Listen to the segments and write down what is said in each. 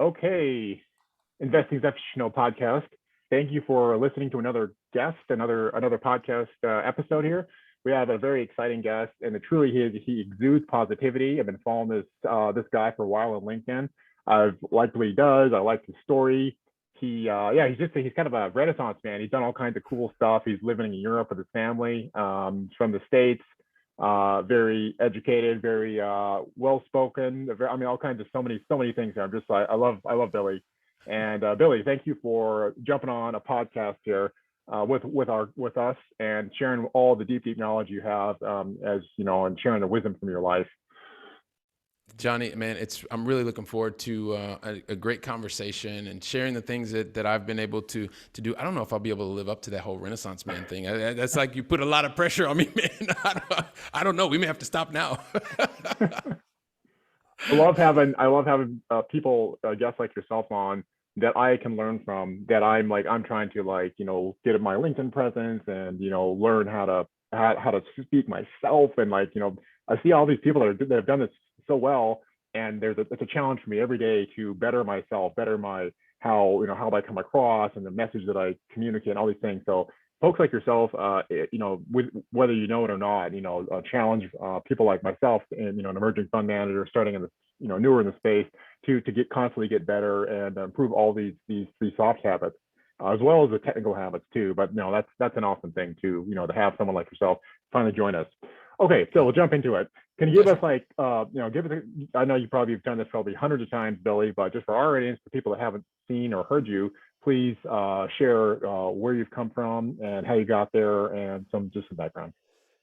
Okay, Investing is Exceptional podcast. Thank you for listening to another guest, another podcast episode here. We have a very exciting guest, and truly he exudes positivity. I've been following this guy for a while on LinkedIn. I've liked what he does. I like his story. He's kind of a renaissance man. He's done all kinds of cool stuff. He's living in Europe with his family, from the States. Very educated, very well spoken. I mean, all kinds of so many things. I'm just I love Billy, and Billy, thank you for jumping on a podcast here with us and sharing all the deep knowledge you have, as you know, and sharing the wisdom from your life. Johnny, man, I'm really looking forward to a great conversation and sharing the things that I've been able to do. I don't know if I'll be able to live up to that whole Renaissance man thing. That's like you put a lot of pressure on me, man. I don't know. We may have to stop now. I love having people, guests like yourself on that I can learn from. That I'm trying to get my LinkedIn presence and learn how to speak myself, and I see all these people that have done this so well, and it's a challenge for me every day to better myself, better my how I come across and the message that I communicate and all these things. So folks like yourself, with whether you know it or not, challenge people like myself, and an emerging fund manager starting in the newer in the space, to get constantly get better and improve all these soft habits, as well as the technical habits too. But no, that's an awesome thing too, to have someone like yourself finally join us. Okay, so we'll jump into it. Can you give us Pleasure. give us? I know you probably have done this probably hundreds of times, Billy, but just for our audience, for people that haven't seen or heard you, please share where you've come from and how you got there, and some background.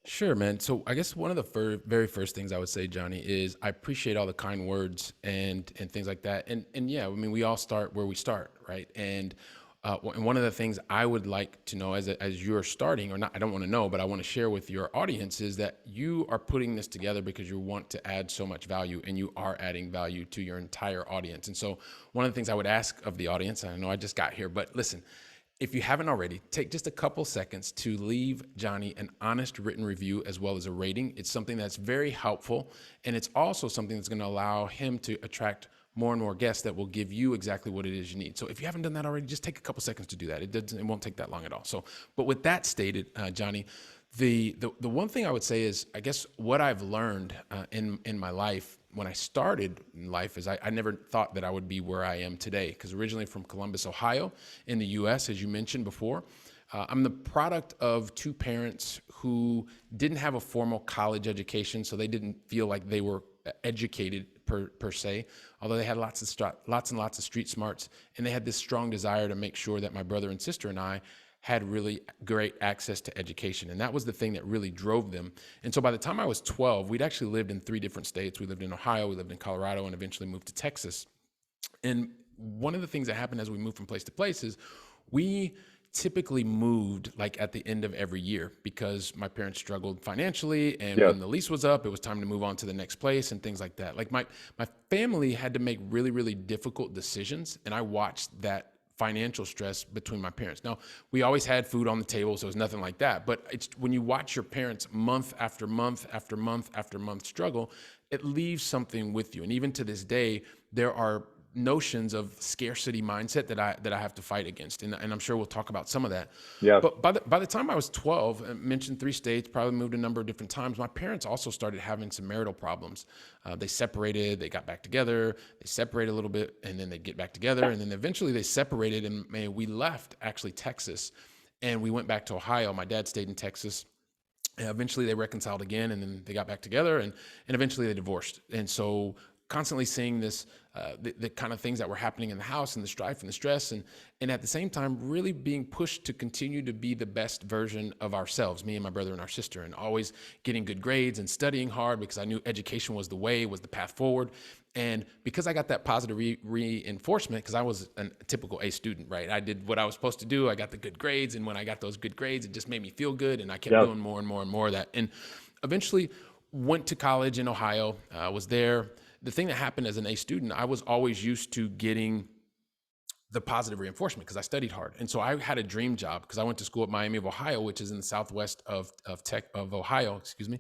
Sure, man. So I guess one of the very first things I would say, Johnny, is I appreciate all the kind words and things like that. And yeah, I mean, we all start where we start, right? And one of the things I would like to know as you're starting, or not, I don't want to know, but I want to share with your audience is that you are putting this together because you want to add so much value, and you are adding value to your entire audience. And so one of the things I would ask of the audience, and I know I just got here, but listen, if you haven't already, take just a couple seconds to leave Johnny an honest written review as well as a rating. It's something that's very helpful, and it's also something that's going to allow him to attract more and more guests that will give you exactly what it is you need. So if you haven't done that already, just take a couple seconds to do that. It won't take that long at all. So, but with that stated, Johnny, the one thing I would say is, I guess what I've learned in my life when I started in life is I never thought that I would be where I am today. Because originally from Columbus, Ohio, in the U.S., as you mentioned before, I'm the product of two parents who didn't have a formal college education, so they didn't feel like they were educated per se, although they had lots and lots of street smarts, and they had this strong desire to make sure that my brother and sister and I had really great access to education. And that was the thing that really drove them. And so by the time I was 12, we'd actually lived in 3 different states. We lived in Ohio, we lived in Colorado, and eventually moved to Texas. And one of the things that happened as we moved from place to place is we typically moved like at the end of every year because my parents struggled financially, and Yes. when the lease was up, it was time to move on to the next place and things like that. Like my family had to make really difficult decisions, and I watched that financial stress between my parents. Now, we always had food on the table, so it was nothing like that, but it's when you watch your parents month after month after month after month struggle, it leaves something with you. And even to this day, there are notions of scarcity mindset that I have to fight against, and I'm sure we'll talk about some of that. Yes. But by the time I was 12, I mentioned 3 states, probably moved a number of different times. My parents also started having some marital problems. They separated, they got back together, they separated a little bit, and then they get back together, and then eventually they separated, and we left actually Texas, and we went back to Ohio. My dad stayed in Texas. Eventually they reconciled again, and then they got back together, and eventually they divorced. And so constantly seeing this, the kind of things that were happening in the house, and the strife and the stress, and at the same time really being pushed to continue to be the best version of ourselves, me and my brother and our sister, and always getting good grades and studying hard because I knew education was the way, was the path forward. And because I got that positive reinforcement, because I was a typical A student, right? I did what I was supposed to do. I got the good grades, and when I got those good grades, it just made me feel good, and I kept Yes. doing more and more and more of that. And eventually went to college in Ohio, was there. The thing that happened as an A student, I was always used to getting the positive reinforcement because I studied hard. And so I had a dream job because I went to school at Miami of Ohio, which is in the southwest of Ohio, excuse me.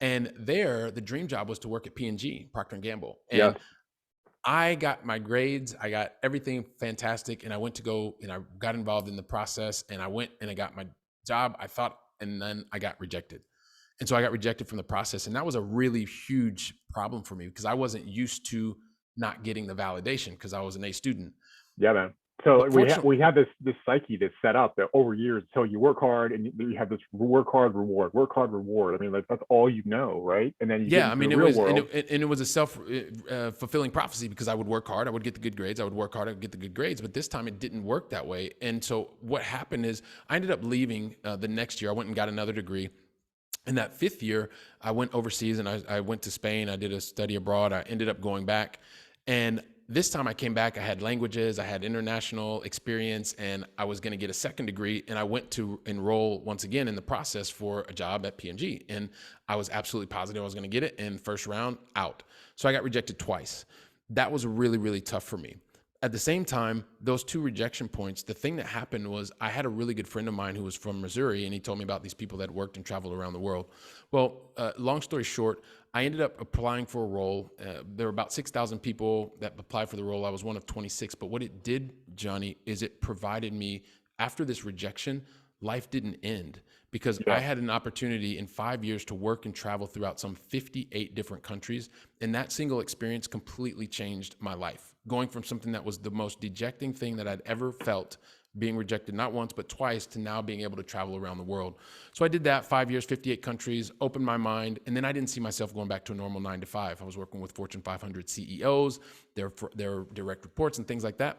And there, the dream job was to work at P&G, Procter and Gamble. Yes. And I got my grades, I got everything fantastic, and I went to go and I got involved in the process, and I went and I got my job, I thought, and then I got rejected. And so I got rejected from the process, and that was a really huge problem for me because I wasn't used to not getting the validation because I was an A student. Yeah, man. So But fortunately, we have this psyche that's set up that over years. So you work hard and you have this work hard reward, work hard reward. I mean, like that's all you know, right? And then you get yeah, I into the mean, real world. it was a self fulfilling prophecy because I would work hard, I would get the good grades, I would work hard, I would get the good grades. But this time, it didn't work that way. And so what happened is I ended up leaving the next year. I went and got another degree. In that fifth year, I went overseas and I went to Spain. I did a study abroad. I ended up going back. And this time I came back, I had languages, I had international experience, and I was going to get a second degree. And I went to enroll once again in the process for a job at P&G. And I was absolutely positive I was going to get it. And first round, out. So I got rejected twice. That was really, really tough for me. At the same time, those two rejection points, the thing that happened was I had a really good friend of mine who was from Missouri, and he told me about these people that worked and traveled around the world. Well, long story short, I ended up applying for a role. There were about 6,000 people that applied for the role. I was one of 26. But what it did, Johnny, is it provided me, after this rejection, life didn't end because I Yeah, had an opportunity in 5 years to work and travel throughout some 58 different countries. And that single experience completely changed my life. Going from something that was the most dejecting thing that I'd ever felt, being rejected not once, but twice, to now being able to travel around the world. So I did that 5 years, 58 countries, opened my mind. And then I didn't see myself going back to a normal 9 to 5. I was working with Fortune 500 CEOs, their direct reports and things like that.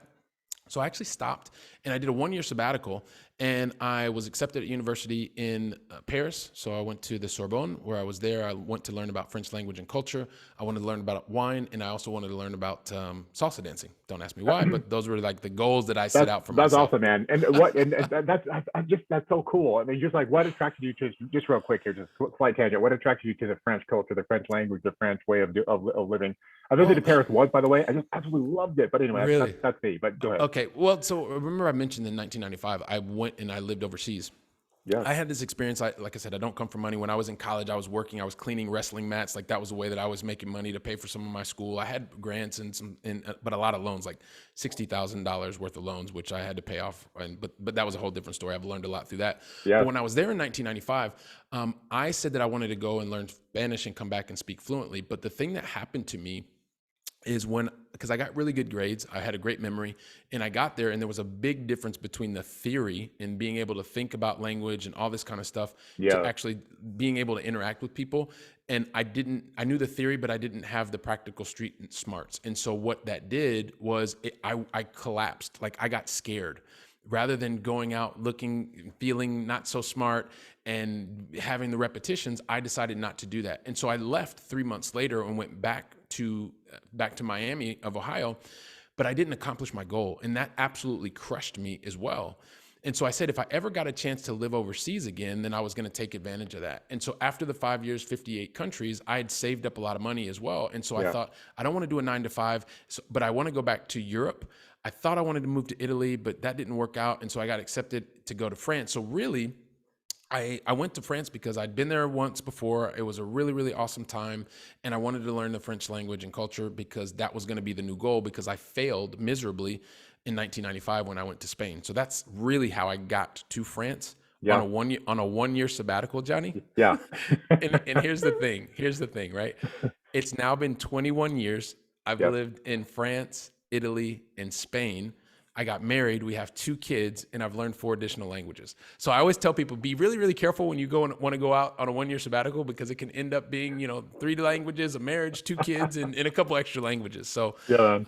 So I actually stopped and I did a 1 year sabbatical, and I was accepted at university in Paris. So I went to the Sorbonne where I was there. I went to learn about French language and culture. I wanted to learn about wine, and I also wanted to learn about salsa dancing. Don't ask me why, but those were like the goals that I set out for that's myself. awesome, man. And that's just that's so cool. I mean, just like what attracted you to just real quick here, just slight tangent. What attracted you to the French culture, the French language, the French way of living? I visited Well, Paris once, by the way. I just absolutely loved it. But anyway, really? that's me. But go ahead. Okay. Well, so remember I mentioned in 1995, I went and I lived overseas. Yes. I had this experience. Like I said, I don't come from money. When I was in college, I was working. I was cleaning wrestling mats. Like that was the way that I was making money to pay for some of my school. I had grants and but a lot of loans, like $60,000 worth of loans, which I had to pay off. But that was a whole different story. I've learned a lot through that. But Yes. when I was there in 1995, I said that I wanted to go and learn Spanish and come back and speak fluently. But the thing that happened to me is when, because I got really good grades, I had a great memory, and I got there, and there was a big difference between the theory and being able to think about language and all this kind of stuff to Yeah. actually being able to interact with people. And I knew the theory, but I didn't have the practical street smarts. And so what that did was I collapsed. Like I got scared. Rather than going out looking, feeling not so smart and having the repetitions, I decided not to do that. And so I left 3 months later and went back to Miami of Ohio, but I didn't accomplish my goal. And that absolutely crushed me as well. And so I said, if I ever got a chance to live overseas again, then I was going to take advantage of that. And so after the 5 years, 58 countries, I had saved up a lot of money as well. And so I Yeah. thought, I don't want to do a 9 to 5, but I want to go back to Europe. I thought I wanted to move to Italy, but that didn't work out. And so I got accepted to go to France. So really, I went to France because I'd been there once before. It was a really, really awesome time. And I wanted to learn the French language and culture because that was going to be the new goal, because I failed miserably in 1995 when I went to Spain. So that's really how I got to France Yeah. on a 1 year sabbatical, Johnny. Yeah. And here's the thing. Here's the thing, right? It's now been 21 years. I've Yes. lived in France, Italy, and Spain. I got married. We have 2 kids, and I've learned 4 additional languages. So I always tell people, be really, really careful when you go and want to go out on a 1 year sabbatical, because it can end up being, 3 languages, a marriage, 2 kids, and a couple extra languages. So, Yeah.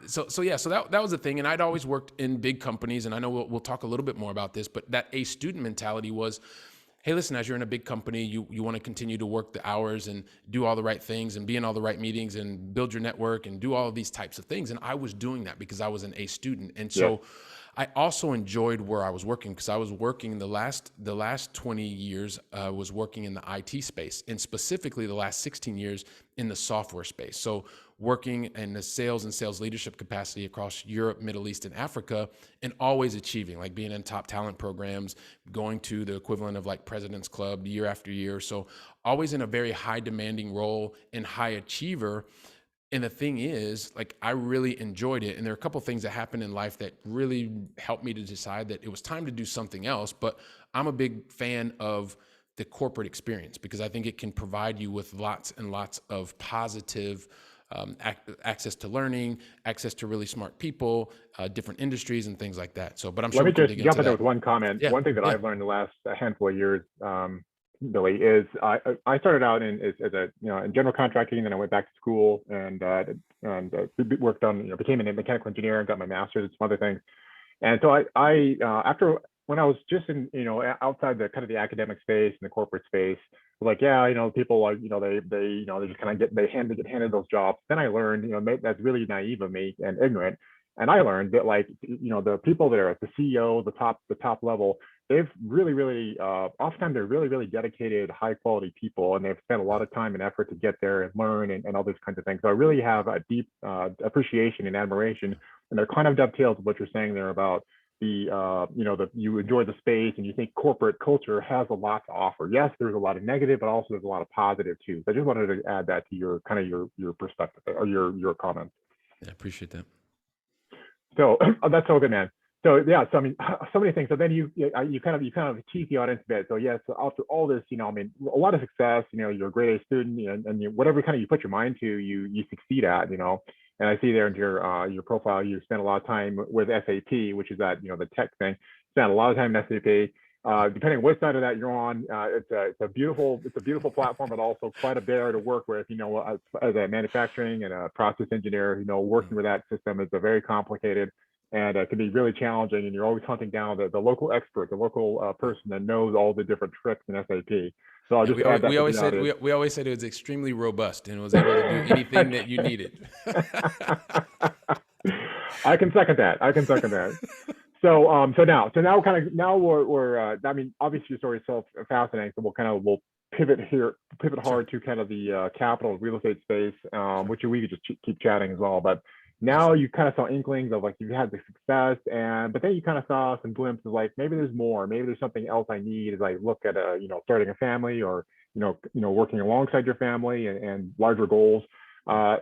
so that was the thing. And I'd always worked in big companies, and I know we'll talk a little bit more about this, but that A student mentality was, hey, listen, as you're in a big company, you want to continue to work the hours and do all the right things and be in all the right meetings and build your network and do all of these types of things. And I was doing that because I was an A student. And Yes. so I also enjoyed where I was working, because I was working the last 20 years, was working in the IT space, and specifically the last 16 years in the software space. So working in the sales and sales leadership capacity across Europe, Middle East, and Africa, and always achieving, like being in top talent programs, going to the equivalent of like President's Club year after year. So always in a very high demanding role and high achiever. And the thing is, like, I really enjoyed it. And there are a couple things that happened in life that really helped me to decide that it was time to do something else. But I'm a big fan of the corporate experience because I think it can provide you with lots and lots of positive access to learning, access to really smart people, different industries, and things like that. So, but I'm Let sure me we can just dig jump into in there that. with one comment. Yeah, One thing that yeah. I've learned the last handful of years, Billy, is I started out as a in general contracting, and then I went back to school and worked on became a mechanical engineer and got my master's and some other things. And so I after when I was just in outside the kind of the academic space and the corporate space, like people like they just kind of get handed those jobs. Then I learned that's really naive of me and ignorant. And I learned that like the people that are at the CEO, the top level, they've really oftentimes they're really dedicated, high quality people, and they've spent a lot of time and effort to get there and learn and all those kinds of things. So I really have a deep appreciation and admiration, and they're kind of dovetails with what you're saying there about you enjoy the space and you think corporate culture has a lot to offer. Yes, there's a lot of negative, but also there's a lot of positive too. So I just wanted to add that to your kind of your perspective or your comments. I appreciate that. So that's so good, man. So yeah, so I mean, so many things. So then you kind of tease the audience a bit. So yes, after all this, I mean, a lot of success. You're a grade A student, and whatever kind of you put your mind to, you succeed at. And I see there in your profile, you spent a lot of time with SAP, which is that the tech thing. Spent a lot of time in SAP. Depending on what side of that you're on, it's a beautiful platform, but also quite a bear to work with. As a manufacturing and a process engineer, working with that system is a very complicated and it can be really challenging. And you're always hunting down the local expert, the local person that knows all the different tricks in SAP. So I'll Yeah, just add that we to always the said audience. we always said it was extremely robust and was able to do anything that you needed. I can second that. So now kind of now we're I mean, obviously your story is so fascinating. So we'll pivot Sure. hard to kind of the capital real estate space, Sure. which we could just keep chatting as well. But now Absolutely. you kind of saw inklings of like you've had the success, but then you kind of saw some glimpses like maybe there's more, maybe there's something else I need as I look at starting a family or working alongside your family and larger goals.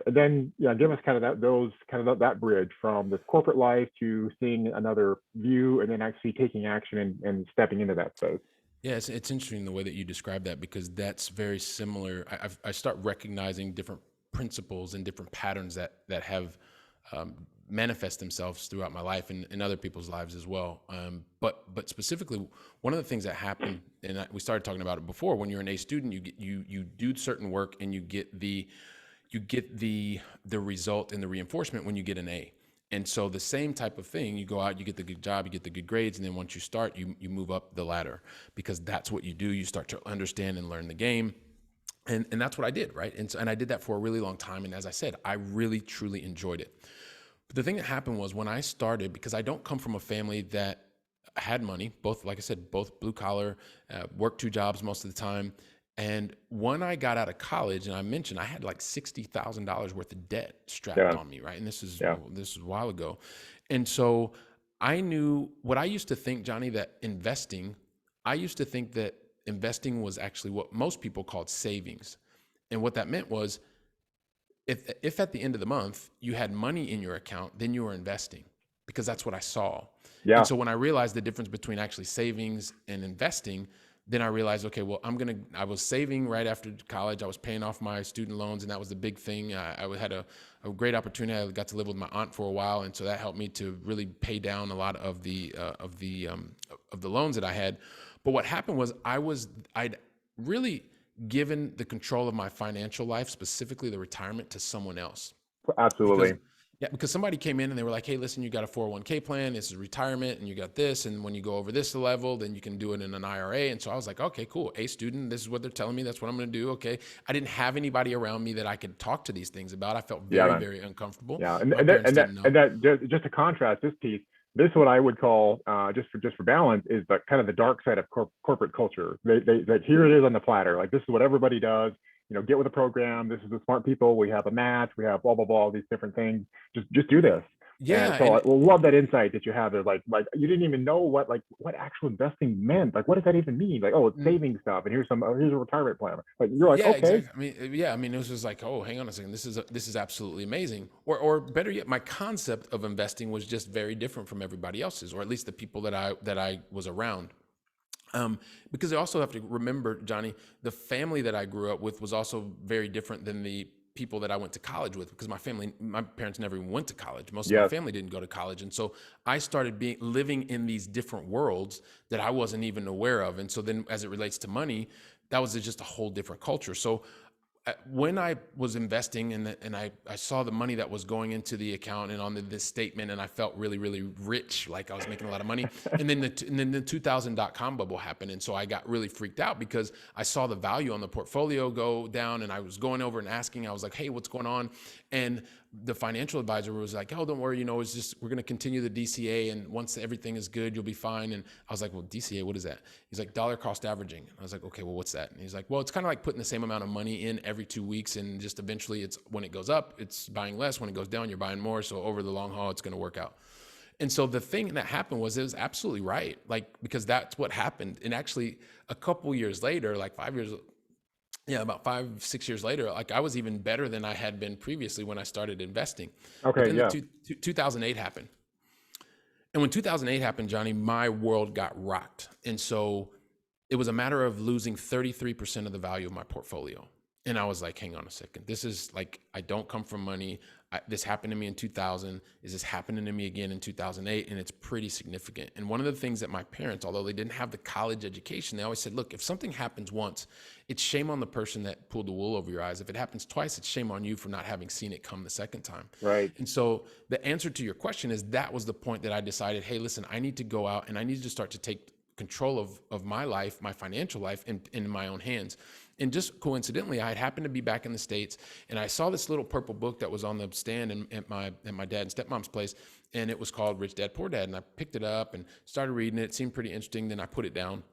Then give us kind of that bridge from this corporate life to seeing another view and then actually taking action and stepping into that space. Yeah, it's interesting the way that you describe that because that's very similar. I start recognizing different principles and different patterns that have manifest themselves throughout my life and in other people's lives as well. But specifically, one of the things that happened, and we started talking about it before, when you're an A student, you do certain work and you get the result and the reinforcement when you get an A. And so the same type of thing, you go out, you get the good job, you get the good grades, and then once you start, you move up the ladder because that's what you do. You start to understand and learn the game. And that's what I did, right? And I did that for a really long time. And as I said, I really, truly enjoyed it. But the thing that happened was when I started, because I don't come from a family that had money, both, like I said, both blue collar, worked two jobs most of the time. And when I got out of college, and I mentioned I had like $60,000 worth of debt strapped Yeah, on me, right? And yeah, this is a while ago, and so I knew what I used to think, Johnny, that I used to think that investing was actually what most people called savings, and what that meant was if at the end of the month you had money in your account, then you were investing because that's what I saw. And yeah, so when I realized the difference between actually savings and investing, then I realized, okay, well, I was saving right after college. I was paying off my student loans, and that was the big thing. I had a great opportunity. I got to live with my aunt for a while, and so that helped me to really pay down a lot of the loans that I had. But what happened was I'd really given the control of my financial life, specifically the retirement, to someone else because absolutely. yeah, because somebody came in and they were like, "Hey, listen, you got a 401k plan. This is retirement, and you got this. And when you go over this level, then you can do it in an IRA." And so I was like, "Okay, cool. A student. This is what they're telling me. That's what I'm going to do." Okay. I didn't have anybody around me that I could talk to these things about. I felt Yeah, very, man. very uncomfortable. Yeah, My parents didn't know. and that just to contrast this piece, this is what I would call just for balance is the kind of the dark side of corporate culture. They like here it is on the platter. Like this is what everybody does. Get with the program. This is the smart people. We have a match. We have blah blah blah. All these different things. Just do this. And Yeah, so I and love that insight that you have there. Like you didn't even know what actual investing meant. Like, what does that even mean? Like, oh, it's mm, saving stuff, and here's a retirement plan. Like, you're like, yeah, okay, exactly. I mean, yeah, I mean, it was just like, oh, hang on a second, this is absolutely amazing. Or better yet, my concept of investing was just very different from everybody else's, or at least the people that I was around. Because I also have to remember, Johnny, the family that I grew up with was also very different than the people that I went to college with, because my parents never even went to college. Most of my yes, family didn't go to college. And so I started living in these different worlds that I wasn't even aware of. And so then as it relates to money, that was just a whole different culture. So when I was investing and I saw the money that was going into the account and on this statement, and I felt really, really rich, like I was making a lot of money. And then the 2000.com bubble happened. And so I got really freaked out because I saw the value on the portfolio go down, and I was going over and asking, I was like, hey, what's going on? And the financial advisor was like, oh, don't worry, it's just, we're going to continue the DCA. And once everything is good, you'll be fine. And I was like, well, DCA, what is that? He's like, dollar cost averaging. I was like, okay, well, what's that? And he's like, well, it's kind of like putting the same amount of money in every 2 weeks. And just eventually it's, when it goes up, it's buying less. When it goes down, you're buying more. So over the long haul, it's going to work out. And so the thing that happened was, it was absolutely right. Like, because that's what happened. And actually a couple years later, like 5 years, yeah, about 5, 6 years later, like I was even better than I had been previously when I started investing. But okay, then yeah, 2008 happened. And when 2008 happened, Johnny, my world got rocked. And so it was a matter of losing 33% of the value of my portfolio. And I was like, hang on a second. This is like, I don't come from money. This happened to me in 2000. Is this happening to me again in 2008? And it's pretty significant. And one of the things that my parents, although they didn't have the college education, they always said, look, if something happens once, it's shame on the person that pulled the wool over your eyes. If it happens twice, it's shame on you for not having seen it come the second time. right, And so the answer to your question is, that was the point that I decided, hey, listen, I need to go out and I need to start to take control of my life, my financial life, in my own hands. And just coincidentally, I had happened to be back in the States, and I saw this little purple book that was on the stand at my dad and stepmom's place, and it was called Rich Dad Poor Dad. And I picked it up and started reading it. It seemed pretty interesting. Then I put it down.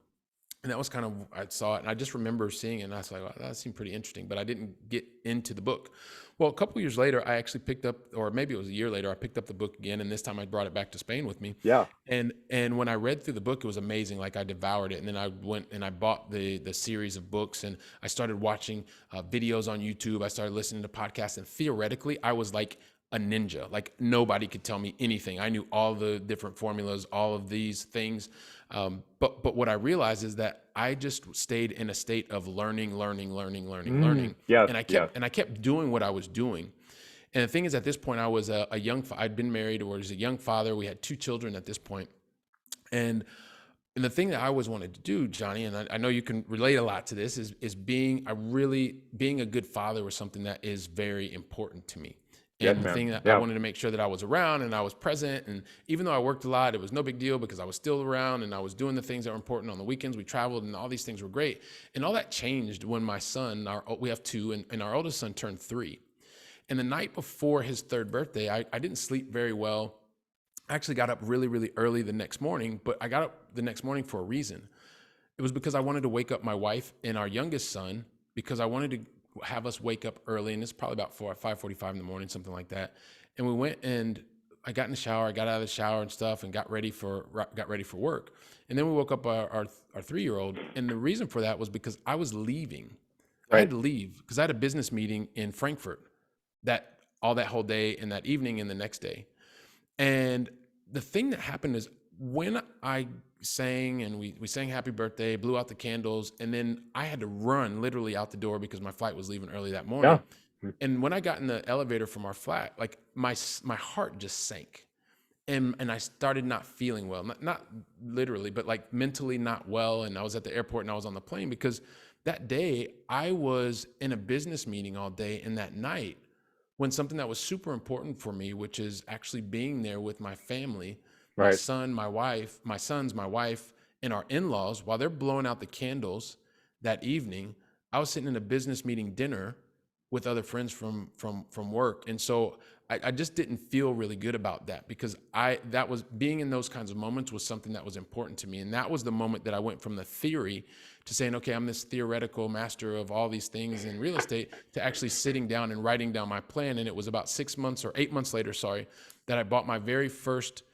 And that was kind of, I saw it and I just remember seeing it, and I was like, wow, that seemed pretty interesting, but I didn't get into the book. Well, a couple of years later, I actually picked up, or maybe it was a year later, I picked up the book again, and this time I brought it back to Spain with me. yeah, And when I read through the book, it was amazing. Like, I devoured it, and then I went and I bought the series of books, and I started watching videos on YouTube. I started listening to podcasts, and theoretically, I was like a ninja. Like, nobody could tell me anything. I knew all the different formulas, all of these things. But what I realized is that I just stayed in a state of learning, yes, and yes, I kept doing what I was doing. And the thing is, at this point, I was I'd been married, or was a young father. We had 2 children at this point, and and the thing that I always wanted to do, Johnny, and I know you can relate a lot to this, is being a good father was something that is very important to me. yes, And the man, thing that I yeah, wanted to make sure that I was around and I was present. And even though I worked a lot, it was no big deal, because I was still around and I was doing the things that were important on the weekends. We traveled and all these things were great. And all that changed when my son, we have 2, and our oldest son turned 3. And the night before his 3rd birthday, I didn't sleep very well. I actually got up really, really early the next morning, but I got up the next morning for a reason. It was because I wanted to wake up my wife and our youngest son, because I wanted to have us wake up early. And it's probably about 5:45 in the morning, something like that. And we went, and I got in the shower, I got out of the shower and stuff, and got ready for work. And then we woke up our 3-year-old. And the reason for that was because I was leaving. I had right, to leave because I had a business meeting in Frankfurt that whole day and that evening and the next day. And the thing that happened is, when I sang, and we sang happy birthday, blew out the candles, and then I had to run literally out the door because my flight was leaving early that yeah, morning. And when I got in the elevator from our flat, like my heart just sank. And I started not feeling well, not literally, but like mentally not well. And I was at the airport and I was on the plane, because that day I was in a business meeting all day, and that night, when something that was super important for me, which is actually being there with my family, my right, son, my sons, my wife, and our in-laws, while they're blowing out the candles that evening, I was sitting in a business meeting dinner with other friends from work. And so I just didn't feel really good about that, because that was, being in those kinds of moments was something that was important to me. And that was the moment that I went from the theory to saying, okay, I'm this theoretical master of all these things in real estate, to actually sitting down and writing down my plan. And it was about 6 months or 8 months later, sorry, that I bought my very first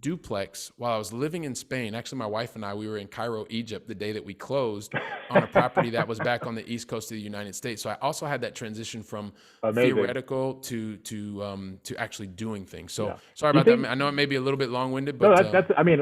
duplex while I was living in Spain. Actually, my wife and I, we were in Cairo, Egypt, the day that we closed on a property that was back on the East Coast of the United States. So I also had that transition from Amazing. theoretical to actually doing things. So Yeah. sorry Do you about that. think? I know it may be a little bit long-winded, No, but that's. I mean,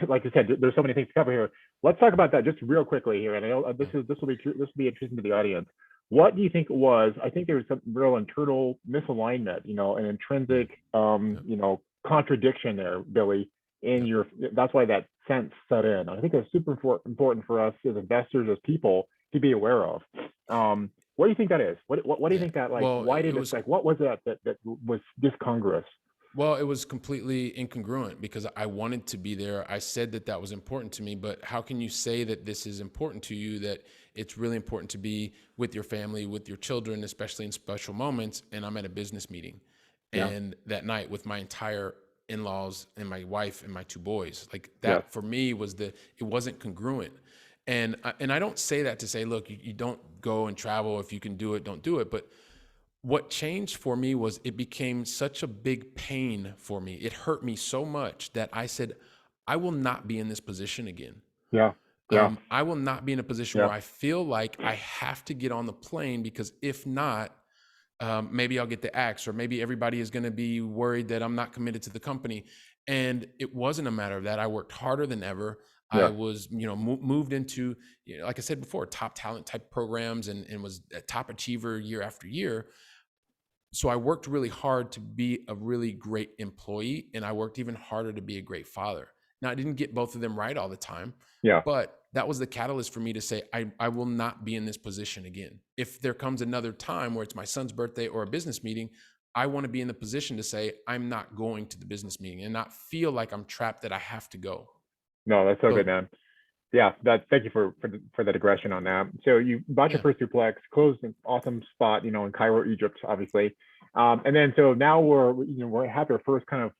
like I said, there's so many things to cover here. Let's talk about that just real quickly here. And I know yeah, this will be interesting to the audience. What do you think it was? I think there was some real internal misalignment, an mm, intrinsic, yeah, contradiction there, Billy. In yeah, your, that's why that sense set in. I think it's super important for us as investors, as people, to be aware of. What do you think that is? What do you yeah. think that, like? Well, Why it did it, was like? What was that was discongruous? Well, it was completely incongruent because I wanted to be there. I said that that was important to me, but how can you say that this is important to you, that it's really important to be with your family, with your children, especially in special moments, and I'm at a business meeting Yeah. and that night with my entire in-laws and my wife and my two boys. Like Yes. that for me was it wasn't congruent. And I don't say that to say, look, you don't go and travel. If you can do it, don't do it. But what changed for me was it became such a big pain for me. It hurt me so much that I said, I will not be in this position again. Yeah. Yeah. I will not be in a position Yeah. where I feel like I have to get on the plane, because if not, maybe I'll get the axe, or maybe everybody is going to be worried that I'm not committed to the company. And it wasn't a matter of that. I worked harder than ever. I Yeah. was, moved into, like I said before, top talent type programs, and was a top achiever year after year. So I worked really hard to be a really great employee, and I worked even harder to be a great father. Now, I didn't get both of them right all the time, Yeah. but that was the catalyst for me to say, I will not be in this position again. If there comes another time where it's my son's birthday or a business meeting, I want to be in the position to say, I'm not going to the business meeting and not feel like I'm trapped that I have to go. No, that's so good, So, man. Yeah, thank you for that aggression on that. So you bought your yeah, first duplex, closed an awesome spot, in Cairo, Egypt, obviously. And then so now we have our first kind of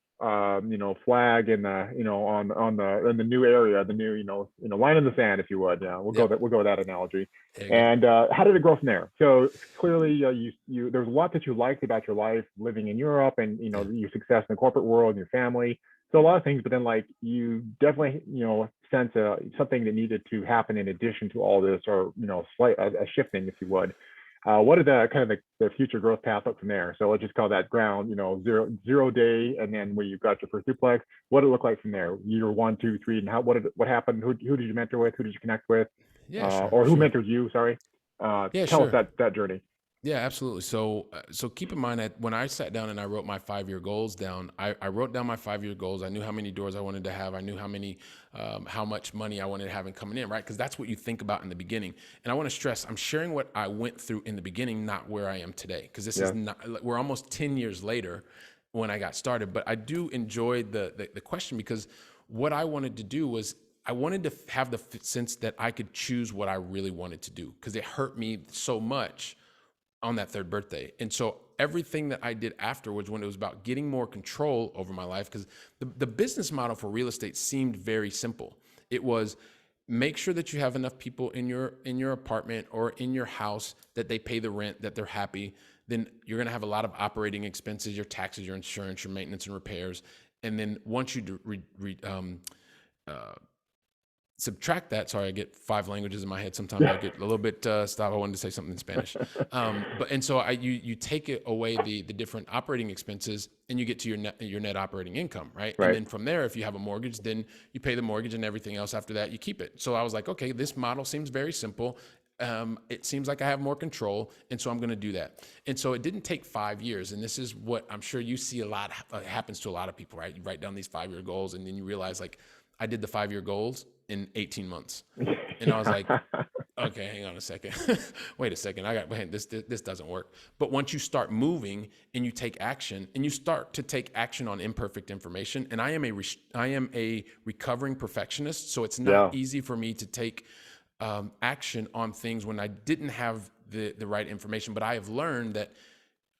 flag in the on the in the new area, the new line in the sand, if you would. Yeah, yep, we'll go with that analogy. there you go. And how did it grow from there? So clearly, you there's a lot that you liked about your life living in Europe, and Yeah, your success in the corporate world and your family. So a lot of things, but then like you definitely sense something that needed to happen in addition to all this, or slight a shifting, if you would. What did the kind of the future growth path look from there? So let's just call that ground, zero day, and then where you got your first duplex. What did it look like from there? Year one, two, three, and what happened? Who did you mentor with? Who did you connect with? yeah, sure, Or who sure. mentored you? Sorry. Yeah, Tell us sure. that journey. Yeah, absolutely. So keep in mind that when I sat down and I wrote my 5 year goals down, I wrote down my 5 year goals. I knew how many doors I wanted to have. I knew how much money I wanted to have coming in, right? Because that's what you think about in the beginning. And I want to stress, I'm sharing what I went through in the beginning, not where I am today. Because this is Yeah. not, like, we're almost 10 years later when I got started. But I do enjoy the question, because what I wanted to do was, I wanted to have the sense that I could choose what I really wanted to do, because it hurt me so much on that third birthday. And so everything that I did afterwards, when it was about getting more control over my life, because the business model for real estate seemed very simple. It was, make sure that you have enough people in your apartment or in your house that they pay the rent, that they're happy. Then you're going to have a lot of operating expenses, your taxes, your insurance, your maintenance and repairs. And then once you subtract that, sorry, I get 5 languages in my head sometimes. I get a little bit stop. I wanted to say something in Spanish. You take it away, the different operating expenses, and you get to your net operating income, right? And Right. then from there, if you have a mortgage, then you pay the mortgage, and everything else after that you keep it. So I was like, okay, this model seems very simple. It seems like I have more control, and so I'm going to do that. And so it didn't take 5 years, and this is what I'm sure you see a lot happens to a lot of people, right? You write down these 5 year goals, and then you realize, like, I did the 5 year goals in 18 months. And I was like, okay, hang on a second. Wait a second. This doesn't work. But once you start moving and you take action, and you start to take action on imperfect information, and I am a recovering perfectionist, so it's not Yeah. easy for me to take action on things when I didn't have the right information. But I have learned that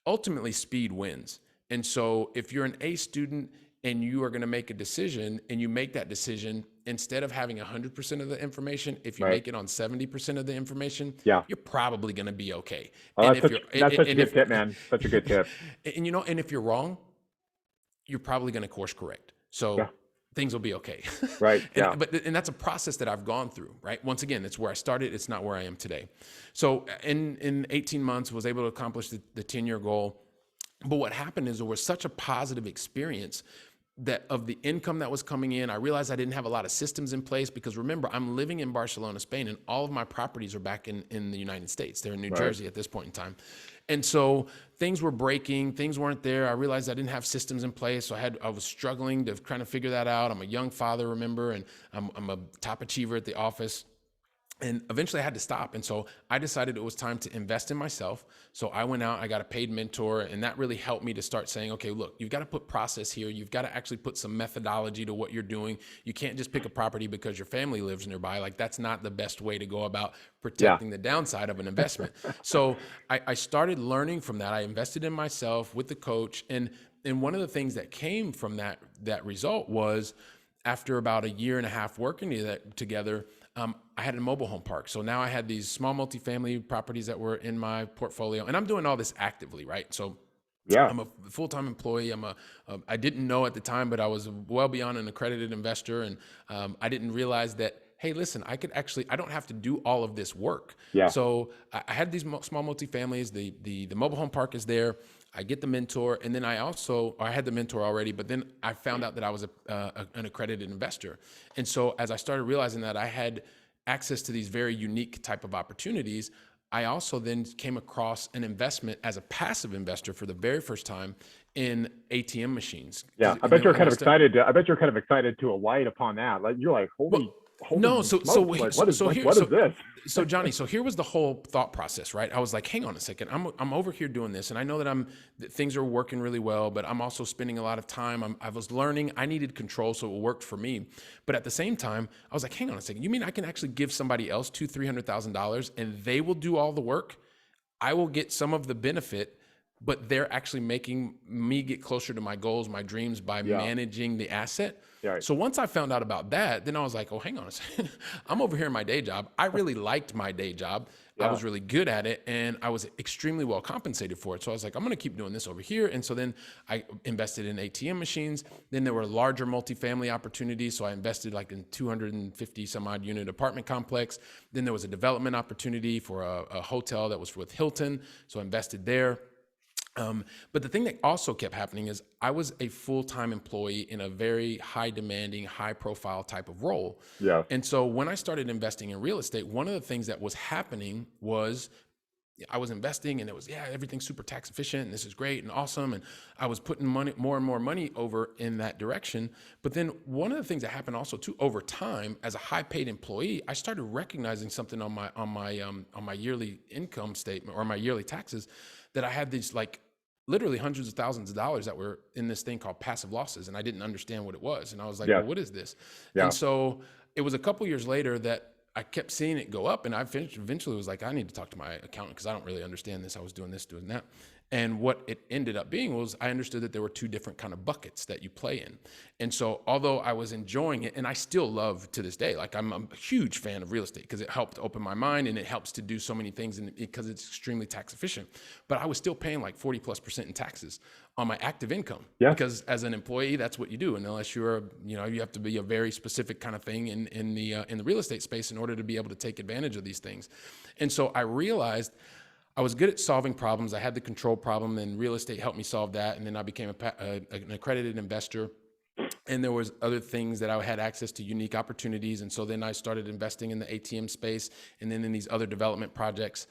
ultimately speed wins. And so if you're an A student and you are going to make a decision, and you make that decision, instead of having 100% of the information, if you Right. make it on 70% of the information, Yeah. you're probably going to be okay. Oh, And if you're, that's such a and good if, tip, man. Such a good tip. and if you're wrong, you're probably going to course correct. So Yeah. things will be okay. Right. Yeah. And that's a process that I've gone through, right? Once again, it's where I started. It's not where I am today. So in 18 months, was able to accomplish the 10-year goal. But what happened is there was such a positive experience that of the income that was coming in. I realized I didn't have a lot of systems in place because remember, I'm living in Barcelona, Spain, and all of my properties are back in the United States. They're in New Right. Jersey at this point in time. And so things were breaking, things weren't there. I realized I didn't have systems in place. So I was struggling to kind of figure that out. I'm a young father, remember, and I'm a top achiever at the office. And eventually I had to stop. And so I decided it was time to invest in myself. So I went out, I got a paid mentor, and that really helped me to start saying, okay, look, you've got to put process here. You've got to actually put some methodology to what you're doing. You can't just pick a property because your family lives nearby. Like that's not the best way to go about Yeah. protecting the downside of an investment. So I started learning from that. I invested in myself with the coach. And one of the things that came from that result was after about a year and a half working together, I had a mobile home park. So now I had these small multifamily properties that were in my portfolio, and I'm doing all this actively, right? So Yeah. I'm a full-time employee. I didn't know at the time, but I was well beyond an accredited investor. And I didn't realize that, hey, listen, I don't have to do all of this work. Yeah. So I had these small multifamilies, the mobile home park is there. I get the mentor. And then I had the mentor already, but then I found out that I was an accredited investor. And so as I started realizing that I had access to these very unique type of opportunities, I also then came across an investment as a passive investor for the very first time in ATM machines. Yeah. I bet you're kind of excited. I bet you're kind of excited to alight upon that. Like you're like, Well, holy no, smokes! Like what is what is this? so Johnny, so here was the whole thought process, right? I was like, hang on a second, I'm over here doing this, and I know that things are working really well, but I'm also spending a lot of time. I was learning. I needed control, so it worked for me. But at the same time, I was like, hang on a second, you mean I can actually give somebody else $200,000-$300,000 and they will do all the work? I will get some of the benefit, but they're actually making me get closer to my goals, my dreams by Yeah. managing the asset. Yeah. So once I found out about that, then I was like, oh, hang on a second. I'm over here in my day job. I really liked my day job. I Yeah. was really good at it, and I was extremely well compensated for it. So I was like, I'm going to keep doing this over here. And so then I invested in ATM machines. Then there were larger multifamily opportunities. So I invested like in 250 some odd unit apartment complex. Then there was a development opportunity for a hotel that was with Hilton. So I invested there. But the thing that also kept happening is I was a full-time employee in a very high demanding, high profile type of role. Yeah. And so when I started investing in real estate, one of the things that was happening was I was investing and it was, everything's super tax efficient and this is great and awesome. And I was putting more and more money over in that direction. But then one of the things that happened also too, over time, as a high paid employee, I started recognizing something on my yearly income statement or my yearly taxes, that I had these like literally hundreds of thousands of dollars that were in this thing called passive losses. And I didn't understand what it was. And I was like, Yeah. well, what is this? Yeah. And so it was a couple years later that I kept seeing it go up, and I eventually was like, I need to talk to my accountant because I don't really understand this. I was doing this, doing that. And what it ended up being was I understood that there were two different kind of buckets that you play in. And so although I was enjoying it, and I still love to this day, like I'm a huge fan of real estate because it helped open my mind and it helps to do so many things because it's extremely tax efficient. But I was still paying like 40+% in taxes on my active income. Yeah. Because as an employee, that's what you do. And unless you're, you have to be a very specific kind of thing in the real estate space in order to be able to take advantage of these things. And so I realized I was good at solving problems. I had the control problem, and real estate helped me solve that. And then I became an accredited investor. And there was other things that I had access to, unique opportunities. And so then I started investing in the ATM space and then in these other development projects.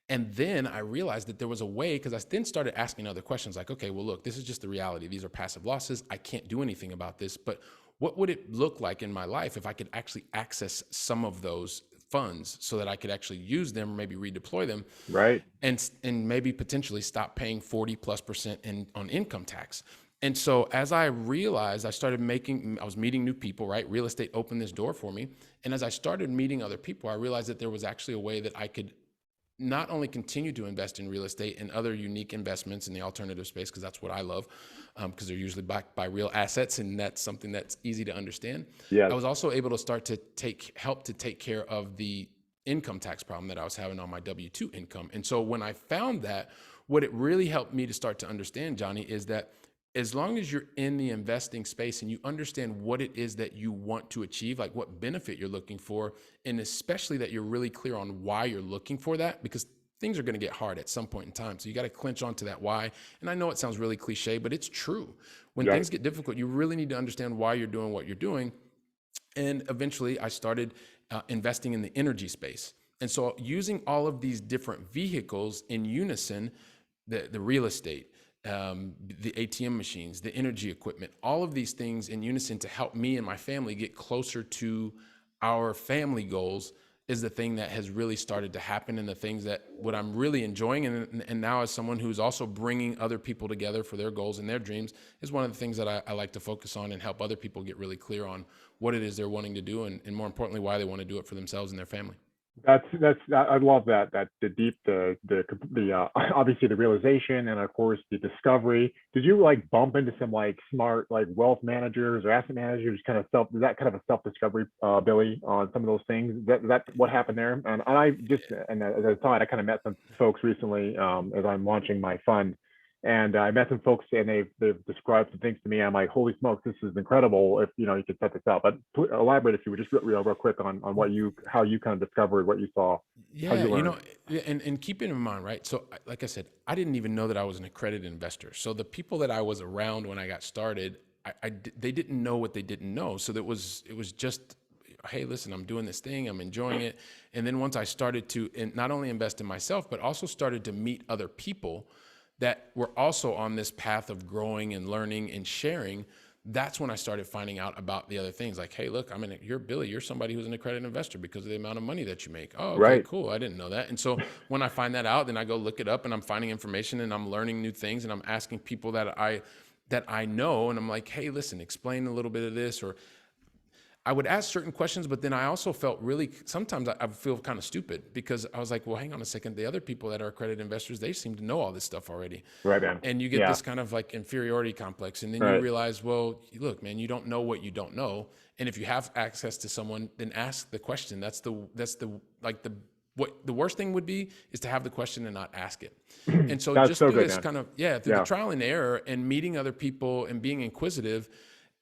And then I realized that there was a way, because I then started asking other questions like, okay, well, look, this is just the reality. These are passive losses. I can't do anything about this. But what would it look like in my life if I could actually access some of those funds so that I could actually use them, maybe redeploy them, Right. and maybe potentially stop paying 40+% on income tax. And so as I realized, I was meeting new people, right? Real estate opened this door for me. And as I started meeting other people, I realized that there was actually a way that I could not only continue to invest in real estate and other unique investments in the alternative space, because that's what I love, because they're usually backed by real assets, and that's something that's easy to understand. Yes. I was also able to start to help to take care of the income tax problem that I was having on my W-2 income. And so when I found that, what it really helped me to start to understand, Johnny, is that as long as you're in the investing space and you understand what it is that you want to achieve, like what benefit you're looking for, and especially that you're really clear on why you're looking for that, because things are going to get hard at some point in time. So you got to clinch onto that why. And I know it sounds really cliche, but it's true. When Yeah. things get difficult, you really need to understand why you're doing what you're doing. And eventually I started investing in the energy space. And so using all of these different vehicles in unison, the real estate, the ATM machines, the energy equipment, all of these things in unison to help me and my family get closer to our family goals is the thing that has really started to happen, and the things that what I'm really enjoying. And now as someone who's also bringing other people together for their goals and their dreams is one of the things that I like to focus on and help other people get really clear on what it is they're wanting to do, and more importantly, why they want to do it for themselves and their family. I love that the deep the obviously the realization and of course the discovery. Did you like bump into some like smart like wealth managers or asset managers, kind of self, is that kind of a self discovery, Billy, on some of those things? That what happened there? And I just, and as I thought, I kind of met some folks recently, as I'm launching my fund. And I met some folks and they've described some things to me. I'm like, holy smokes, this is incredible. If you could set this up, but elaborate if you would just real quick on what you, how you kind of discovered what you saw, how Yeah, you learned. and keep it in mind, right? So, like I said, I didn't even know that I was an accredited investor. So the people that I was around when I got started, they didn't know what they didn't know. So it was just, hey, listen, I'm doing this thing, I'm enjoying it. And then once I started to not only invest in myself, but also started to meet other people that were also on this path of growing and learning and sharing, that's when I started finding out about the other things. Like, hey, look, you're Billy, you're somebody who's an accredited investor because of the amount of money that you make. Oh, okay, Right. cool. I didn't know that. And so when I find that out, then I go look it up and I'm finding information and I'm learning new things and I'm asking people that I know, and I'm like, hey, listen, explain a little bit of this. Or I would ask certain questions, but then I also felt really, sometimes I feel kind of stupid because I was like, well, hang on a second. The other people that are accredited investors, they seem to know all this stuff already. Right, man. And you get Yeah. this kind of like inferiority complex. And then you Right. realize, well, look, man, you don't know what you don't know. And if you have access to someone, then ask the question. What the worst thing would be is to have the question and not ask it. And so That's just so through good, this man. kind of, yeah, through the Yeah. trial and error and meeting other people and being inquisitive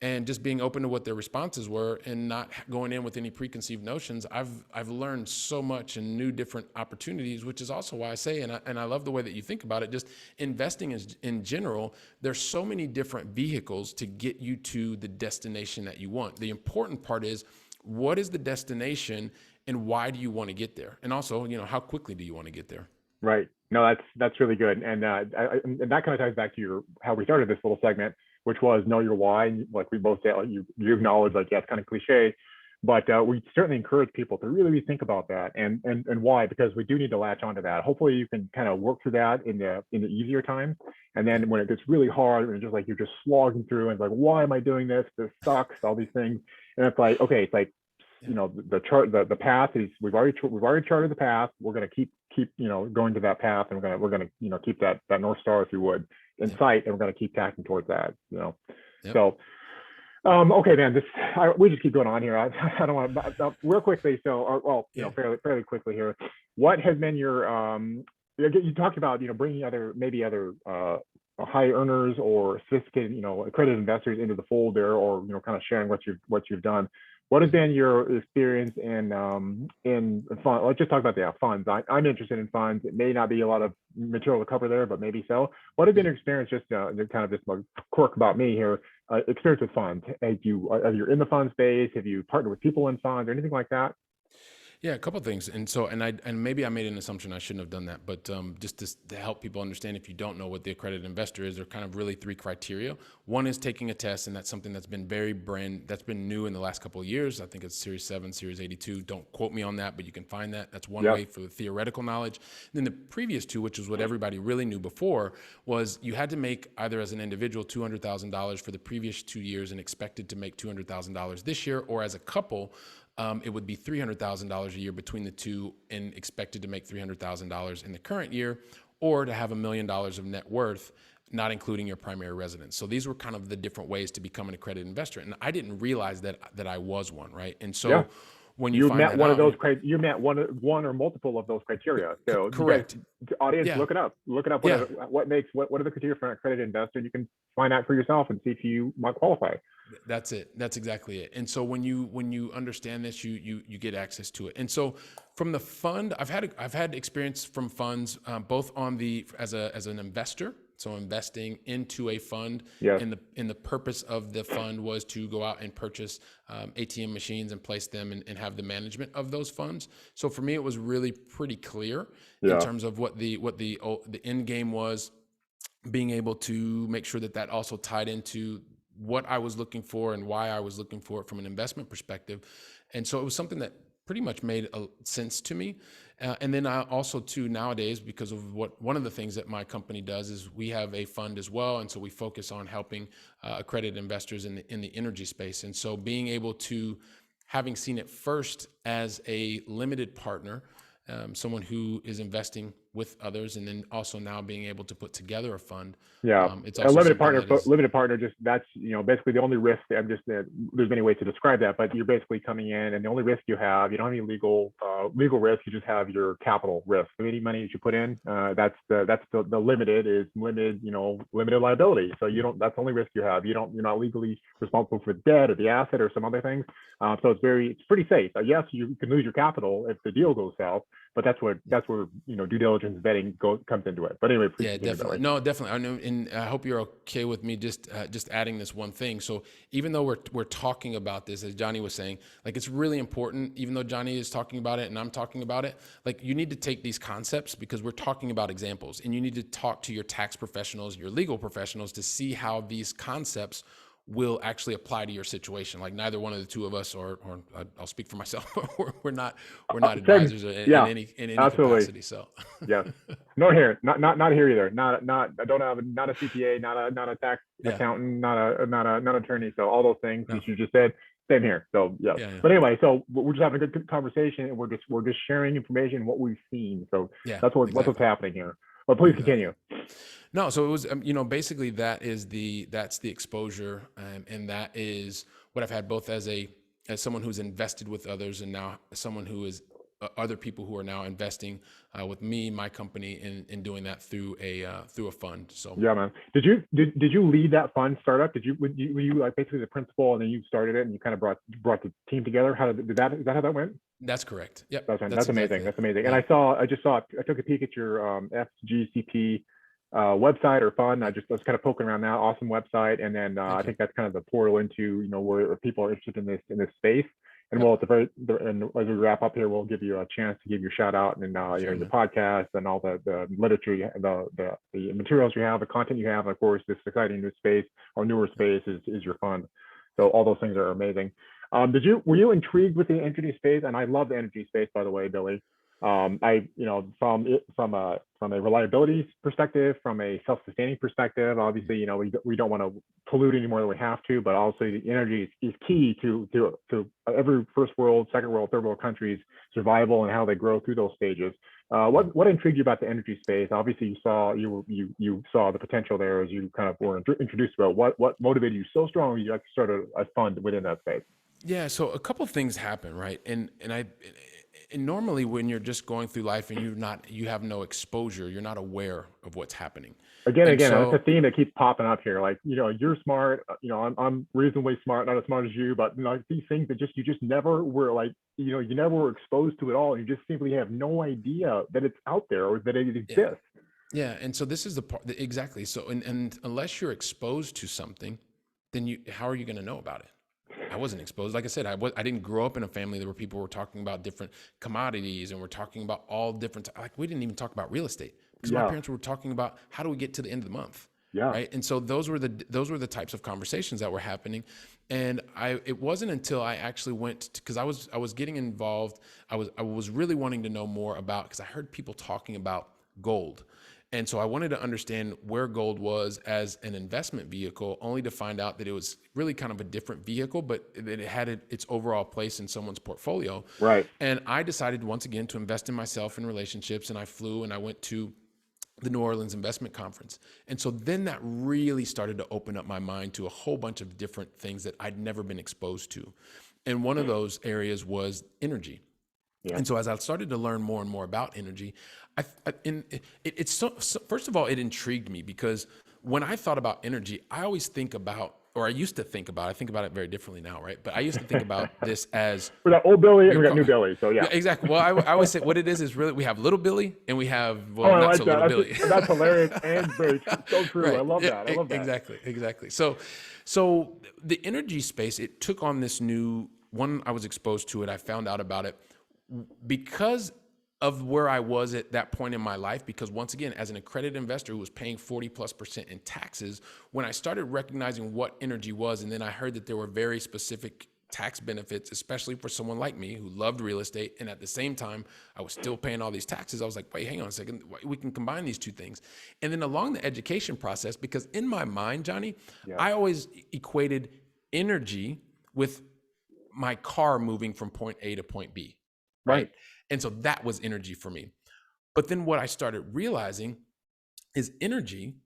and just being open to what their responses were and not going in with any preconceived notions, I've learned so much and new different opportunities, which is also why I say, and I love the way that you think about it, just investing is, in general, there's so many different vehicles to get you to the destination that you want. The important part is, what is the destination and why do you want to get there? And also, how quickly do you want to get there? Right. No, that's really good, and and that kind of ties back to your how we started this little segment, which was know your why. Like we both said, like you acknowledge, like, yeah, it's kind of cliche, but we certainly encourage people to really think about that, and why, because we do need to latch onto that. Hopefully, you can kind of work through that in the easier times, and Yeah. then when it gets really hard and it's just like you're just slogging through and it's like, why am I doing this? This sucks. All these things, and it's like, okay, it's like, Yeah. the chart, the path is, we've already charted the path. We're going to keep going to that path, and we're going to keep that north star, if you would, in Yep. sight, and we're going to keep tacking towards that. Yep. So okay, man, we just keep going on here. I don't want to, real quickly, so well, Yeah. fairly quickly here, what has been your you talked about bringing maybe other high earners or sophisticated accredited investors into the fold there, or kind of sharing what you've done. What has Mhm. been your experience in fund? Let's just talk about the funds. I'm interested in funds. It may not be a lot of material to cover there, but maybe so. What has been Mhm. your experience? Just kind of just a quirk about me here. Experience with funds. Have you're in the fund space? Have you partnered with people in funds or anything like that? Yeah, a couple of things. And maybe I made an assumption, I shouldn't have done that, but just to help people understand, if you don't know what the accredited investor is, there are kind of really three criteria. One is taking a test, and that's something that's been that's been new in the last couple of years. I think it's Series 7, Series 82. Don't quote me on that, but you can find that. That's one way Yep. for the theoretical knowledge. And then the previous two, which is what everybody really knew before, was you had to make, either as an individual, $200,000 for the previous 2 years and expected to make $200,000 this year, or as a couple, it would be $300,000 a year between the two and expected to make $300,000 in the current year, or to have $1 million of net worth, not including your primary residence. So these were kind of the different ways to become an accredited investor. And I didn't realize that I was one, right? And Yeah. so when you You find met that one of out, those you met one or multiple of those criteria. So you guys, correct. audience, Yeah. look it up. Look it up. Yeah. What are the criteria for an accredited investor? And you can find out for yourself and see if you might qualify. That's it. That's exactly it. And so when you understand this, you get access to it. And so from the fund, I've had experience from funds, both on the as an investor, so investing into a fund, Yes. and the purpose of the fund was to go out and purchase ATM machines and place them and have the management of those funds. So for me, it was really pretty clear in Yeah. terms of what the end game was, being able to make sure that also tied into what I was looking for and why I was looking for it from an investment perspective. And so it was something that pretty much made sense to me. And then I also too, nowadays, because of one of the things that my company does is we have a fund as well. And so we focus on helping accredited investors in the energy space. And so being able to, having seen it first as a limited partner, someone who is investing with others, and then also now being able to put together a fund. Yeah, It's a also limited something partner. that is, Limited partner. Just that's basically the only risk. There's many ways to describe that, but you're basically coming in, and the only risk you don't have any legal risk. You just have your capital risk. So any money that you put in, that's the limited is limited. Limited liability. So you don't. That's the only risk you have. You're not legally responsible for the debt or the asset or some other things. So it's pretty safe. Yes, you can lose your capital if the deal goes south, but that's where due diligence vetting comes into it. But anyway, please yeah, continue, definitely. Billy. No, definitely. I know, and I hope you're okay with me just adding this one thing. So even though we're talking about this, as Johnny was saying, like it's really important. Even though Johnny is talking about it and I'm talking about it, like you need to take these concepts because we're talking about examples, and you need to talk to your tax professionals, your legal professionals, to see how these concepts will actually apply to your situation. Like neither one of the two of us, or I'll speak for myself, we're not advisors Yeah, in any absolutely. capacity. So Yes. No here. Not here either. Not. I don't have not a CPA. Not a tax yeah, accountant. Not attorney. So all those things no, that you just said. Same here. So yes. yeah, But anyway, so we're just having a good conversation, and we're just sharing information, what we've seen. So yeah, what's exactly, happening here. But please exactly. continue. No, so it was, basically that's the exposure, and that is what I've had both as someone who's invested with others, and now someone who is other people who are now investing with me, my company, in doing that through a fund. So Yeah, man. Did you lead that fund startup? Were you like basically the principal, and then you started it, and you kind of brought the team together? Is that how that went? that's correct. Yep, that's That's amazing. exactly That's it. amazing. And Yeah. I just saw, I took a peek at your FGCP website or fund. I was kind of poking around that. Awesome website. And then I Thank you. think that's kind of the portal into, where people are interested in this space. And Yep. well, and as we wrap up here, we'll give you a chance to give your shout out and Sure, your man. podcast and all the literature, the materials you have, the content you have. And of course, this exciting new space or newer space is your fund. So Yep. all those things are amazing. Were you intrigued with the energy space? And I love the energy space, by the way, Billy. From a reliability perspective, from a self-sustaining perspective, obviously, we don't want to pollute any more than we have to, but also the energy is key to every first world, second world, third world countries' survival and how they grow through those stages. What intrigued you about the energy space? Obviously, you saw the potential there as you kind of were introduced about what motivated you so strongly you actually started a fund within that space. Yeah, so a couple things happen, right? And normally when you're just going through life and you have no exposure, you're not aware of what's happening. And Again, that's a so theme that keeps popping up here. Like, you're smart. I'm reasonably smart, not as smart as you, but like these things that you just never were like, you never were exposed to it all. You just simply have no idea that it's out there or that it yeah. exists. Yeah, and so this is the part exactly. So and unless you're exposed to something, then how are you going to know about it? I wasn't exposed. Like I said, I didn't grow up in a family where people were talking about different commodities and we're talking about all different, like we didn't even talk about real estate because my Yeah, parents were talking about how do we get to the end of the month, yeah, right? And so those were the types of conversations that were happening, and it wasn't until I actually went because I was getting involved. I was really wanting to know more about because I heard people talking about gold. And so I wanted to understand where gold was as an investment vehicle, only to find out that it was really kind of a different vehicle, but that it had its overall place in someone's portfolio. right. And I decided once again to invest in myself in relationships. And I flew and I went to the New Orleans Investment Conference. And so then that really started to open up my mind to a whole bunch of different things that I'd never been exposed to. And one of those areas was energy. Yeah. And so as I started to learn more and more about energy, it's first of all, it intrigued me because when I thought about energy, I always think about, or I used to think about, I think about it very differently now, right? But I used to think about this as We got old Billy and your we got car. new Billy. So Yeah, yeah. exactly. Well, I always say what it is really we have little Billy and we have, Oh, well, I not like so little that. Billy. That's hilarious and very so true. I Right. love Yeah, that. I love that. exactly. So the energy space, it took on this new one. I was exposed to it. I found out about it because of where I was at that point in my life, because once again, as an accredited investor who was paying 40+% in taxes, when I started recognizing what energy was, and then I heard that there were very specific tax benefits, especially for someone like me who loved real estate. And at the same time, I was still paying all these taxes. I was like, wait, hang on a second. We can combine these two things. And then along the education process, because in my mind, Johnny, Yeah. I always equated energy with my car moving from point A to point B, right? Right. And so that was energy for me. But then what I started realizing is energy,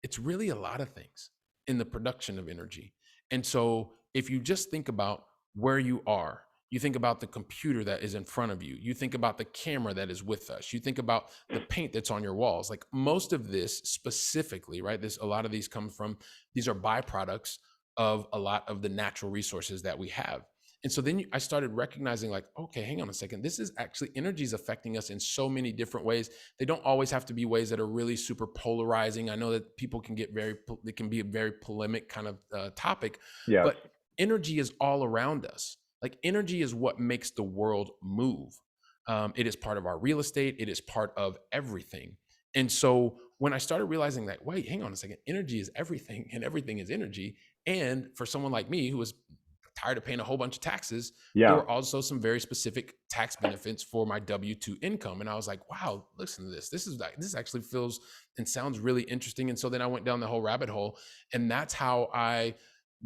it's really a lot of things in the production of energy. And so if you just think about where you are, you think about the computer that is in front of you, you think about the camera that is with us, you think about the paint that's on your walls. Like most of this specifically, right? A lot of these come from, these are byproducts of a lot of the natural resources that we have. And so then I started recognizing like, okay, hang on a second. This is actually, energy is affecting us in so many different ways. They don't always have to be ways that are really super polarizing. I know that people can get they can be a very polemic kind of topic, Yes. but energy is all around us. Like energy is what makes the world move. It is part of our real estate. It is part of everything. And so when I started realizing that, wait, hang on a second, energy is everything and everything is energy. And for someone like me who was tired of paying a whole bunch of taxes, there Yeah. were also some very specific tax benefits for my W-2 income. And I was like, wow, listen to this. This actually feels and sounds really interesting. And so then I went down the whole rabbit hole. And that's how I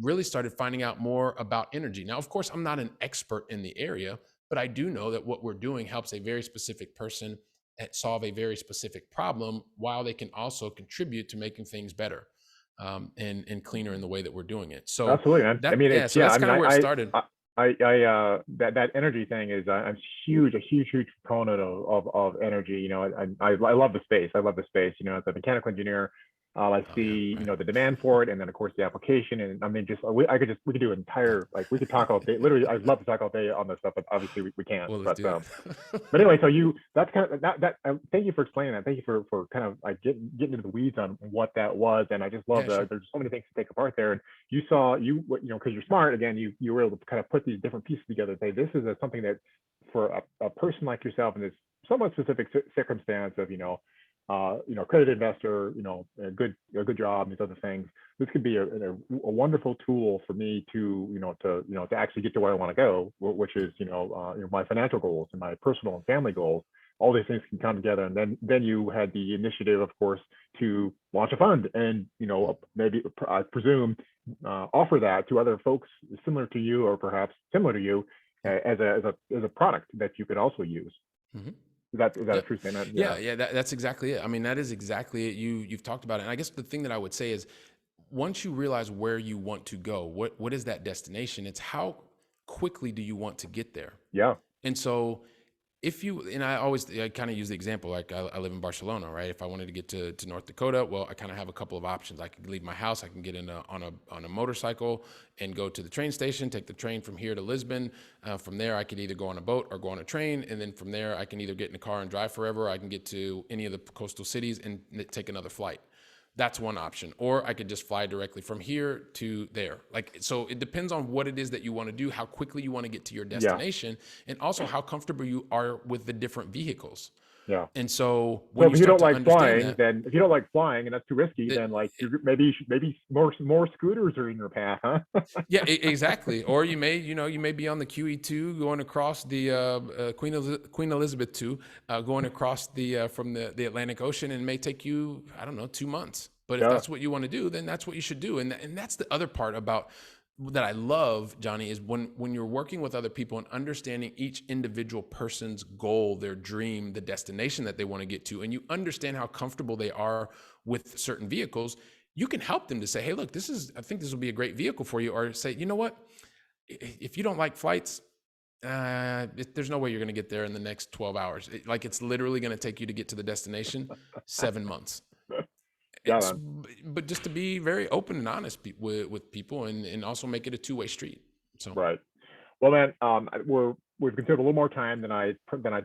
really started finding out more about energy. Now, of course, I'm not an expert in the area, but I do know that what we're doing helps a very specific person solve a very specific problem while they can also contribute to making things better and cleaner in the way that we're doing it. So Absolutely, man. I mean, so yeah. that's I mean, kind of where it started. that energy thing is, I'm huge proponent of energy. You know, I love the space. I love the space. You know, as a mechanical engineer, I Oh yeah, see, you right. know, the demand for it, and then of course the application. And I mean, we could do an entire, like, we could talk all day. Literally, I'd love to talk all day on this stuff, but obviously we can't. Well, let's do But it. anyway, so that's kind of thank you for explaining that. Thank you for kind of like getting into the weeds on what that was. And I just love Yeah, sure. there's so many things to take apart there. And because you're smart, again, you were able to kind of put these different pieces together and say, this is something that for a person like yourself in this somewhat specific circumstance of, accredited investor, a good job, and these other things. This could be a wonderful tool for me to actually get to where I want to go, which is my financial goals and my personal and family goals. All these things can come together, and then you had the initiative, of course, to launch a fund, and maybe I presume offer that to other folks similar to you, or perhaps similar to you, Yeah. as a product that you could also use. Mm-hmm. Is that a Yeah. true statement? Yeah, Yeah. yeah, that's exactly it. I mean, that is exactly it. You've talked about it. And I guess the thing that I would say is once you realize where you want to go, what is that destination? It's how quickly do you want to get there? Yeah. And so I kind of use the example, like I live in Barcelona, right? If I wanted to get to North Dakota, well, I kind of have a couple of options. I can leave my house, I can get on a motorcycle and go to the train station, take the train from here to Lisbon. From there, I could either go on a boat or go on a train. And then from there, I can either get in a car and drive forever. Or I can get to any of the coastal cities and take another flight. That's one option. Or I could just fly directly from here to there. Like, so it depends on what it is that you want to do, how quickly you want to get to your Yeah. destination, and also how comfortable you are with the different vehicles. Yeah. And so So when you start to understand that, if you don't like flying and that's too risky, that then like maybe more scooters are in your path, huh? yeah, exactly. Or you may be on the QE2 going across the Queen Elizabeth II, going across the from the Atlantic Ocean, and it may take you, I don't know, 2 months. But if Yeah. that's what you want to do, then that's what you should do. And that's the other part about that I love, Johnny, is when you're working with other people and understanding each individual person's goal, their dream, the destination that they want to get to, and you understand how comfortable they are with certain vehicles, you can help them to say, hey, look, I think this will be a great vehicle for you. Or say, you know what? If you don't like flights, there's no way you're going to get there in the next 12 hours. It's literally going to take you to get to the destination 7 months. Yeah, It's, man. but just to be very open and honest with people, and also make it a two-way street. So Right. Well, man, we've considered a little more time than I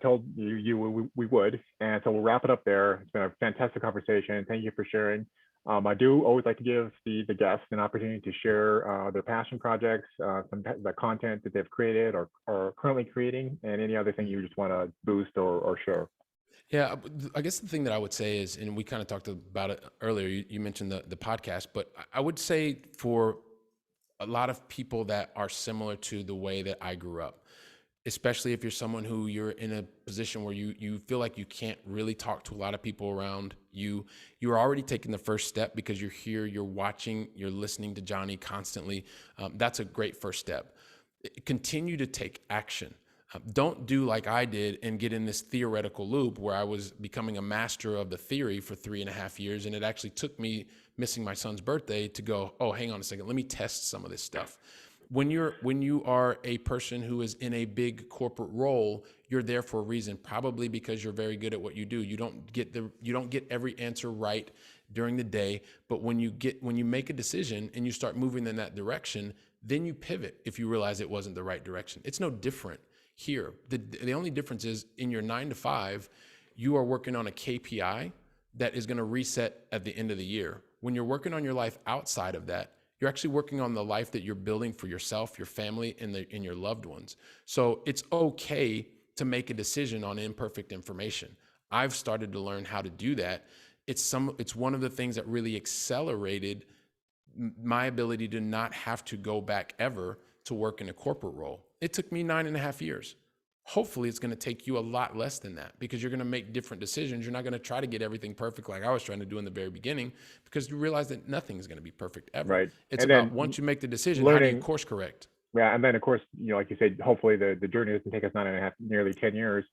told we would, and so we'll wrap it up there. It's been a fantastic conversation. Thank you for sharing. I do always like to give the guests an opportunity to share their passion projects, the content that they've created or are currently creating, and any other thing you just want to boost or share. yeah, I guess the thing that I would say is, and we kind of talked about it earlier, you mentioned the podcast, but I would say for a lot of people that are similar to the way that I grew up, especially if you're someone who you're in a position where you feel like you can't really talk to a lot of people around you. You're already taking the first step because you're here, you're watching, you're listening to Johnny constantly. That's a great first step. Continue to take action. Don't do like I did and get in this theoretical loop where I was becoming a master of the theory for 3.5 years. And it actually took me missing my son's birthday to go, oh, hang on a second, let me test some of this stuff. When you are a person who is in a big corporate role, you're there for a reason, probably because you're very good at what you do. You don't get every answer right during the day, but when you make a decision and you start moving in that direction, then you pivot if you realize it wasn't the right direction. It's no different here. The only difference is in your 9 to 5, you are working on a KPI that is going to reset at the end of the year. When you're working on your life outside of that, you're actually working on the life that you're building for yourself, your family, and your loved ones. So it's okay to make a decision on imperfect information. I've started to learn how to do that. It's one of the things that really accelerated my ability to not have to go back ever to work in a corporate role. It took me 9.5 years. Hopefully it's going to take you a lot less than that, because you're going to make different decisions. You're not going to try to get everything perfect like I was trying to do in the very beginning, because you realize that nothing is going to be perfect ever. Right. It's And about, then once you make the decision, how do you learning, course correct? yeah, and then of course, like you said, hopefully the journey doesn't take us 9.5, nearly 10 years.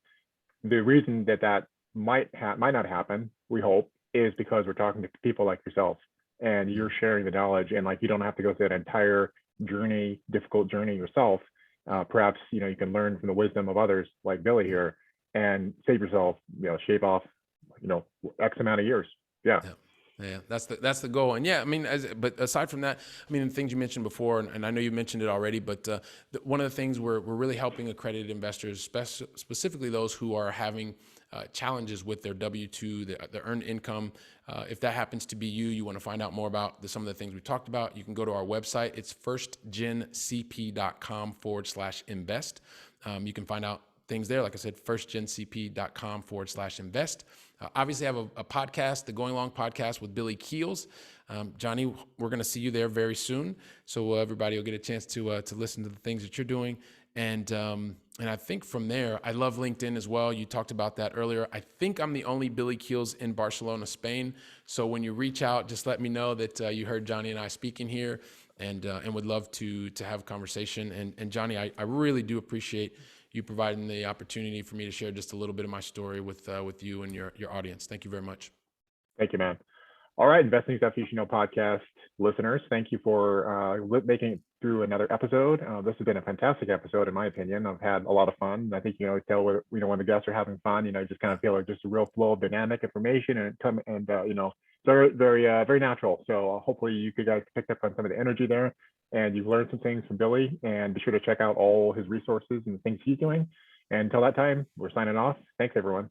The reason that might not happen, we hope, is because we're talking to people like yourself, and you're sharing the knowledge, and like you don't have to go through that entire journey, difficult journey yourself. Perhaps you can learn from the wisdom of others like Billy here, and save yourself, shave off, you know, X amount of years. Yeah. Yeah. Yeah, that's the goal. And yeah, I mean, but aside from that, I mean, the things you mentioned before, and I know you mentioned it already, but one of the things we're really helping accredited investors, specifically those who are having challenges with their W-2, their earned income. If that happens to be you want to find out more about some of the things we talked about, you can go to our website. It's firstgencp.com/invest. You can find out things there. Like I said, firstgencp.com/invest. Obviously, I have a podcast, the Going Long podcast with Billy Keels. Johnny, we're going to see you there very soon. So everybody will get a chance to listen to the things that you're doing. And I think from there, I love LinkedIn as well. You talked about that earlier. I think I'm the only Billy Keels in Barcelona, Spain. So when you reach out, just let me know that you heard Johnny and I speaking here, and would love to have a conversation. And Johnny, I really do appreciate you providing the opportunity for me to share just a little bit of my story with you and your audience. Thank you very much. Thank you, man. All right, Investing Stuff You Should Know podcast listeners, thank you for making it through another episode. This has been a fantastic episode, in my opinion. I've had a lot of fun. I think you can always tell when the guests are having fun. Just kind of feel like just a real flow of dynamic information, and very very natural. So hopefully you guys picked up on some of the energy there, and you've learned some things from Billy. And be sure to check out all his resources and the things he's doing. And until that time, we're signing off. Thanks, everyone.